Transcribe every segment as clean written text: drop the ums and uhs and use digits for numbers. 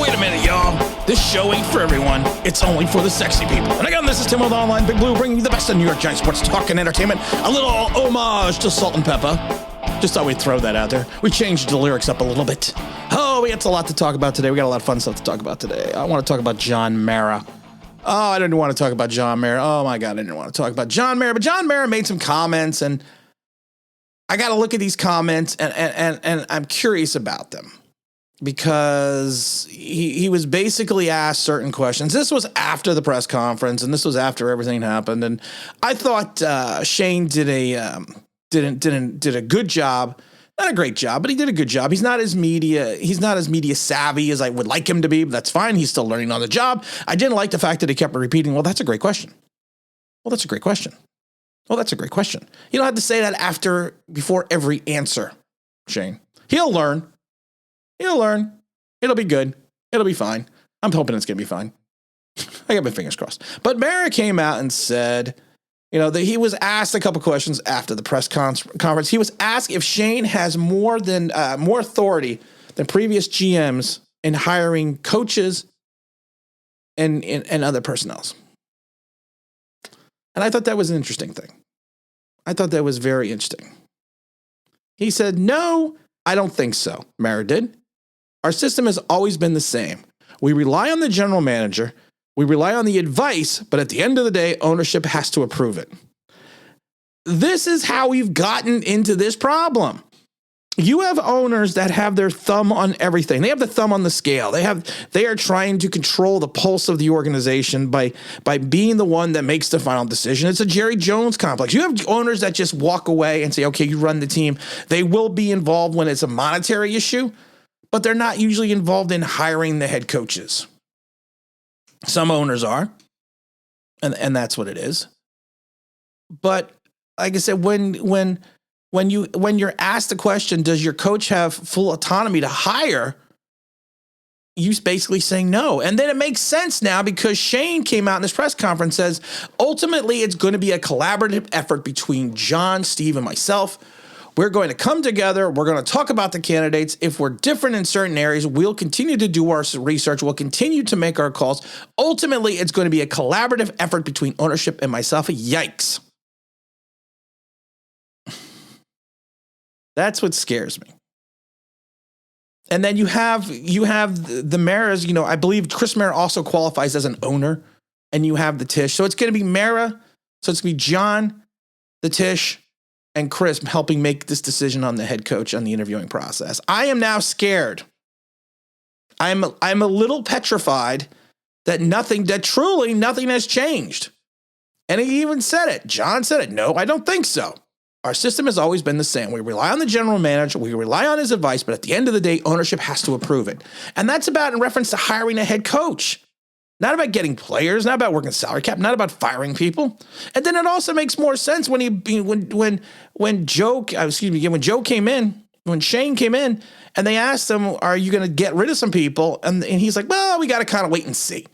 Wait a minute, y'all. This show ain't for everyone. It's only for the sexy people. And again, this is Tim with Online Big Blue, bringing you the best of New York Giants sports talk and entertainment. A little homage to Salt and Pepper. Just thought we'd throw that out there. We changed the lyrics up a little bit. Oh, we got a lot to talk about today. We got a lot of fun stuff to talk about today. I want to talk about John Mara. Oh, I didn't want to talk about John Mara. Oh, my God, I didn't want to talk about John Mara. But John Mara made some comments, and I got to look at these comments, and I'm curious about them. Because he was basically asked certain questions. This was after the press conference, and this was after everything happened. And I thought Shane did a good job, not a great job, but he did a good job. He's not as media savvy as I would like him to be, but that's fine. He's still learning on the job. I didn't like the fact that he kept repeating, "Well, that's a great question. Well, that's a great question. Well, that's a great question." You don't have to say that before every answer, Shane. He'll learn. He'll learn. It'll be good. It'll be fine. I'm hoping it's going to be fine. I got my fingers crossed. But Mara came out and said, that he was asked a couple questions after the press conference. He was asked if Shane has more authority than previous GMs in hiring coaches and other personnel. And I thought that was an interesting thing. I thought that was very interesting. He said, "No, I don't think so." Mara did. "Our system has always been the same. We rely on the general manager. We rely on the advice, but at the end of the day, ownership has to approve it." This is how we've gotten into this problem. You have owners that have their thumb on everything. They have the thumb on the scale. They are trying to control the pulse of the organization by being the one that makes the final decision. It's a Jerry Jones complex. You have owners that just walk away and say, "Okay, you run the team." They will be involved when it's a monetary issue, but they're not usually involved in hiring the head coaches. Some owners are, and that's what it is. But like I said, when you're asked the question, does your coach have full autonomy to hire? You basically saying no. And then it makes sense now because Shane came out in this press conference and says, ultimately, it's going to be a collaborative effort between John, Steve, and myself. We're going to come together. We're going to talk about the candidates. If we're different in certain areas, we'll continue to do our research. We'll continue to make our calls. Ultimately, it's going to be a collaborative effort between ownership and myself. Yikes. That's what scares me. And then you have the Maras. I believe Chris Mara also qualifies as an owner. And you have the Tish. So it's going to be Mara. So it's going to be John, the Tish, and Chris helping make this decision on the head coach on the interviewing process. I am now scared. I'm a little petrified that truly nothing has changed. And he even said it. John said it. "No, I don't think so. Our system has always been the same. We rely on the general manager. We rely on his advice, but at the end of the day, ownership has to approve it." And that's about in reference to hiring a head coach. Not about getting players, not about working salary cap, not about firing people. And then it also makes more sense when Joe came in, when Shane came in, and they asked him, "Are you going to get rid of some people?" And he's like, "Well, we got to kind of wait and see.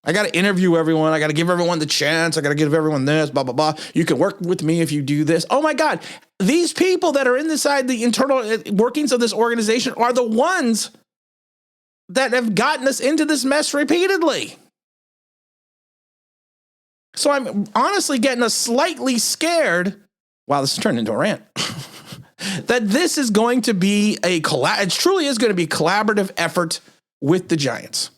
I got to interview everyone. I got to give everyone the chance. I got to give everyone this, blah, blah, blah. You can work with me if you do this." Oh my God. These people that are inside the internal workings of this organization are the ones that have gotten us into this mess repeatedly. So I'm honestly getting a slightly scared. Wow, this has turned into a rant. That this is going to be it truly is going to be a collaborative effort with the Giants.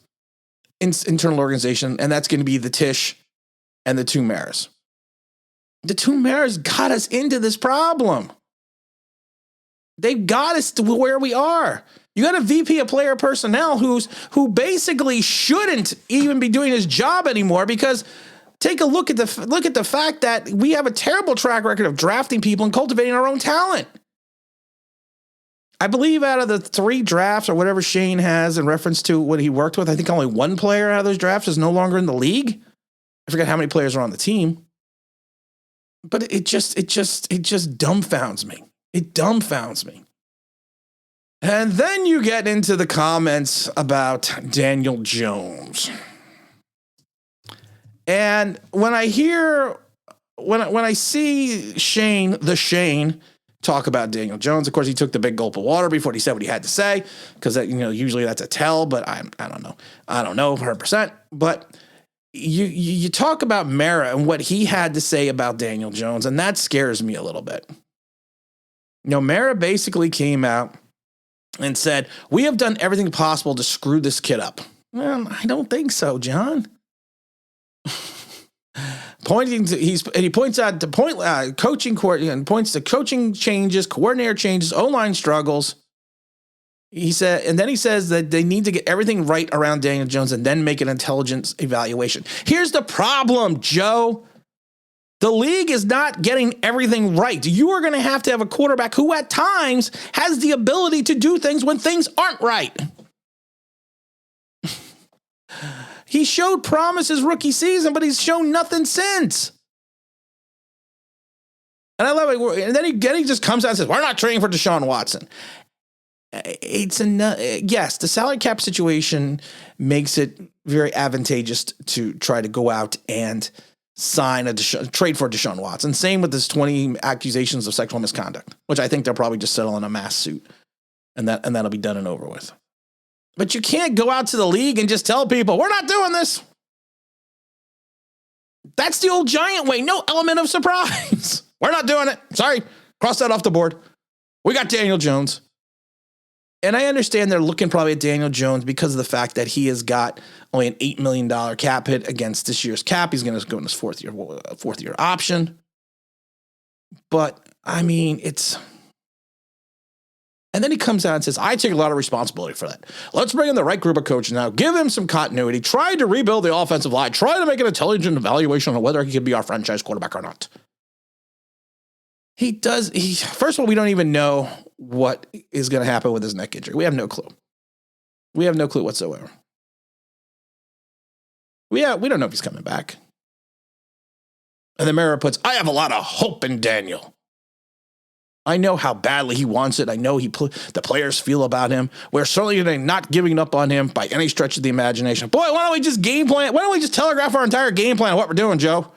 Internal organization, and that's going to be the Tish and the two Maras. The two Maras got us into this problem. They've got us to where we are. You got a VP of player personnel who basically shouldn't even be doing his job anymore, because take a look at the fact that we have a terrible track record of drafting people and cultivating our own talent. I believe out of the 3 drafts or whatever Shane has in reference to what he worked with, I think only 1 player out of those drafts is no longer in the league. I forget how many players are on the team. But it just dumbfounds me. It dumbfounds me. And then you get into the comments about Daniel Jones. And when I see Shane talk about Daniel Jones. Of course, he took the big gulp of water before he said what he had to say, because usually that's a tell, but I don't know. I don't know 100%. But you talk about Mara and what he had to say about Daniel Jones, and that scares me a little bit. Mara basically came out and said, we have done everything possible to screw this kid up. Well, I don't think so, John. He points out to coaching and points to coaching changes, coordinator changes, O-line struggles. He said, and then he says that they need to get everything right around Daniel Jones and then make an intelligence evaluation. Here's the problem, Joe. The league is not getting everything right. You are going to have a quarterback who at times has the ability to do things when things aren't right. He showed promise his rookie season, but he's shown nothing since. And I love it. And then he just comes out and says, we're not trading for Deshaun Watson. Yes, the salary cap situation makes it very advantageous to try to go out and sign trade for Deshaun Watson. Same with his 20 accusations of sexual misconduct, which I think they'll probably just settle in a mass suit, and that'll be done and over with. But you can't go out to the league and just tell people, we're not doing this. That's the old Giant way. No element of surprise. We're not doing it. Sorry. Cross that off the board. We got Daniel Jones. And I understand they're looking probably at Daniel Jones because of the fact that he has got only an $8 million cap hit against this year's cap. He's going to go in his fourth year option. But, I mean, it's... And then he comes out and says, I take a lot of responsibility for that. Let's bring in the right group of coaches now. Give him some continuity. Try to rebuild the offensive line. Try to make an intelligent evaluation on whether he could be our franchise quarterback or not. First of all, we don't even know what is going to happen with his neck injury. We have no clue. We have no clue whatsoever. We don't know if he's coming back. And then Mara puts, I have a lot of hope in Daniel. I know how badly he wants it. I know the players feel about him. We're certainly not giving up on him by any stretch of the imagination. Boy, why don't we just game plan? Why don't we just telegraph our entire game plan of what we're doing, Joe?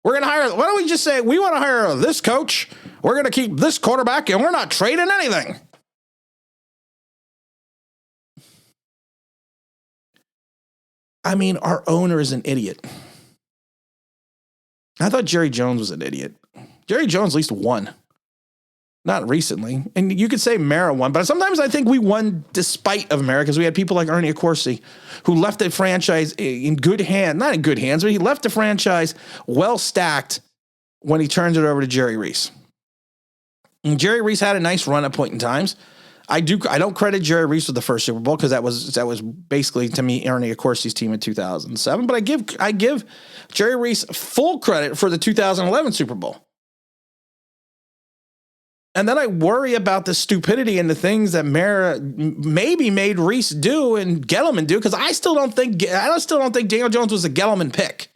Why don't we just say, we want to hire this coach, we're going to keep this quarterback, and we're not trading anything. I mean, our owner is an idiot. I thought Jerry Jones was an idiot. Jerry Jones at least won. Not recently. And you could say Mara won, but sometimes I think we won despite of Mara because we had people like Ernie Accorsi who left the franchise in good hands, not in good hands, but he left the franchise well stacked when he turned it over to Jerry Reese. And Jerry Reese had a nice run at point in times. I don't credit Jerry Reese with the first Super Bowl because that was basically to me Ernie Accorsi's team in 2007, but I give Jerry Reese full credit for the 2011 Super Bowl. And then I worry about the stupidity and the things that Mara maybe made Reese do and Gettleman do, because I still don't think Daniel Jones was a Gettleman pick.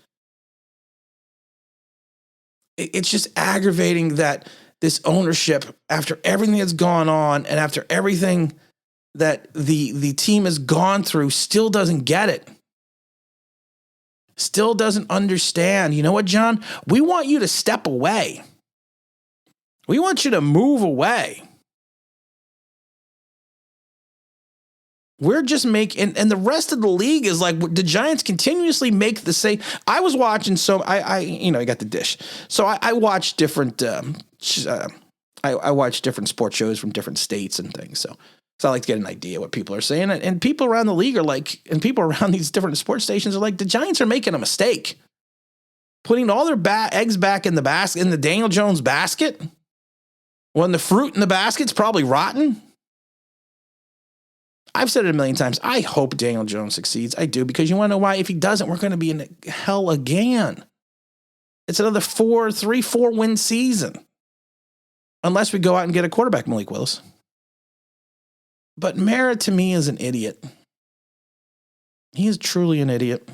It's just aggravating that this ownership, after everything that's gone on and after everything that the team has gone through, still doesn't get it. Still doesn't understand. You know what, John? We want you to step away. We want you to move away. We're just making, and the rest of the league is like, the Giants continuously make the same. I was watching, I got the dish. So I watch different, I watch different sports shows from different states and things. So I like to get an idea what people are saying. And people around the league are like, and people around these different sports stations are like, the Giants are making a mistake. Putting all their eggs back in the basket, in the Daniel Jones basket, when the fruit in the basket's probably rotten. I've said it a million times. I hope Daniel Jones succeeds. I do, because you want to know why? If he doesn't, we're going to be in hell again. It's another 4 win season. Unless we go out and get a quarterback, Malik Willis. But Mara, to me, is an idiot. He is truly an idiot.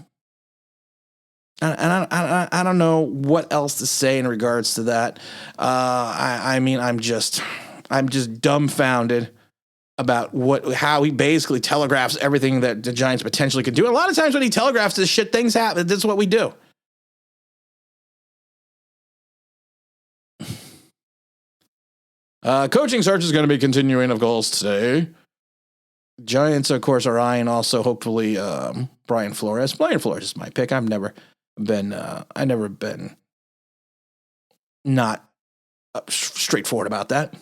And I don't know what else to say in regards to that. I'm just dumbfounded about how he basically telegraphs everything that the Giants potentially could do. And a lot of times when he telegraphs this shit, things happen. That's what we do. Coaching search is going to be continuing, of course, today. Giants, of course, are eyeing also, hopefully, Brian Flores. Brian Flores is my pick. I've never been not straightforward about that.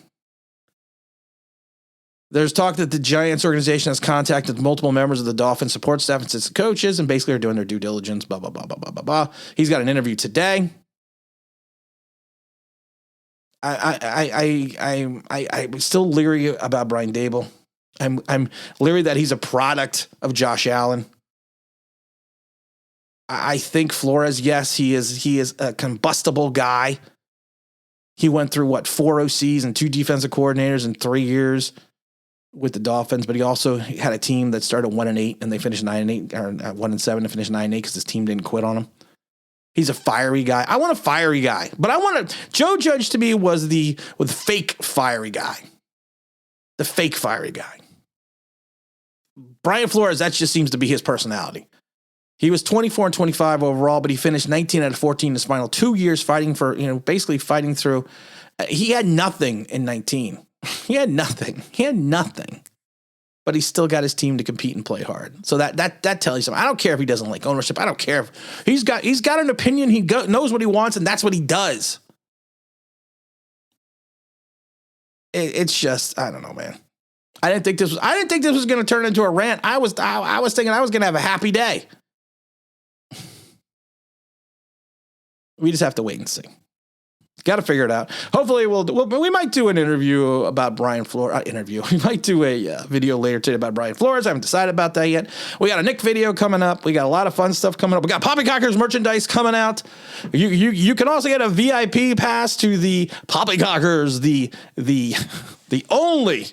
There's talk that the Giants organization has contacted multiple members of the Dolphins support staff and assistant coaches and basically are doing their due diligence, blah, blah, blah, blah, blah, blah, blah. He's got an interview today. I'm still leery about Brian Dable. I'm leery that he's a product of Josh Allen. I think Flores, yes, he is a combustible guy. He went through 4 OCs and 2 defensive coordinators in 3 years with the Dolphins, but he also had a team that started 1-8 and they finished 9-8, or 1-7 and finished 9-8 because his team didn't quit on him. He's a fiery guy. I want a fiery guy, but Joe Judge to me was the fake fiery guy. The fake fiery guy. Brian Flores, that just seems to be his personality. He was 24-25 overall, but he finished 19 out of 14 in his final 2 years fighting for, basically fighting through. He had nothing in 19. He had nothing, but he still got his team to compete and play hard. So that tells you something. I don't care if he doesn't like ownership. I don't care if he's got an opinion. He knows what he wants, and that's what he does. It's just, I don't know, man. I didn't think this was going to turn into a rant. I was thinking I was going to have a happy day. We just have to wait and see. Got to figure it out. Hopefully we might do an interview about Brian Flores. We might do a video later today about Brian Flores. I haven't decided about that yet. We got a Nick video coming up. We got a lot of fun stuff coming up. We got Poppycockers merchandise coming out. You can also get a VIP pass to the Poppycockers, the only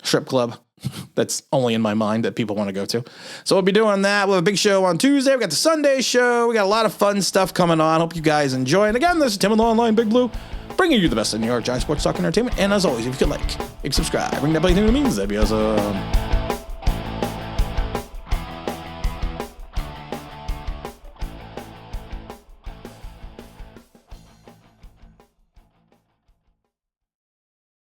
strip club that's only in my mind that people want to go to. So we'll be doing that. We'll have a big show on Tuesday. We got the Sunday show. We got a lot of fun stuff coming on. Hope you guys enjoy. And again, this is Tim with Online Big Blue, bringing you the best of New York Giants sports talk and entertainment. And as always, if you could like, subscribe, ring that bell thing, that means that'd be awesome.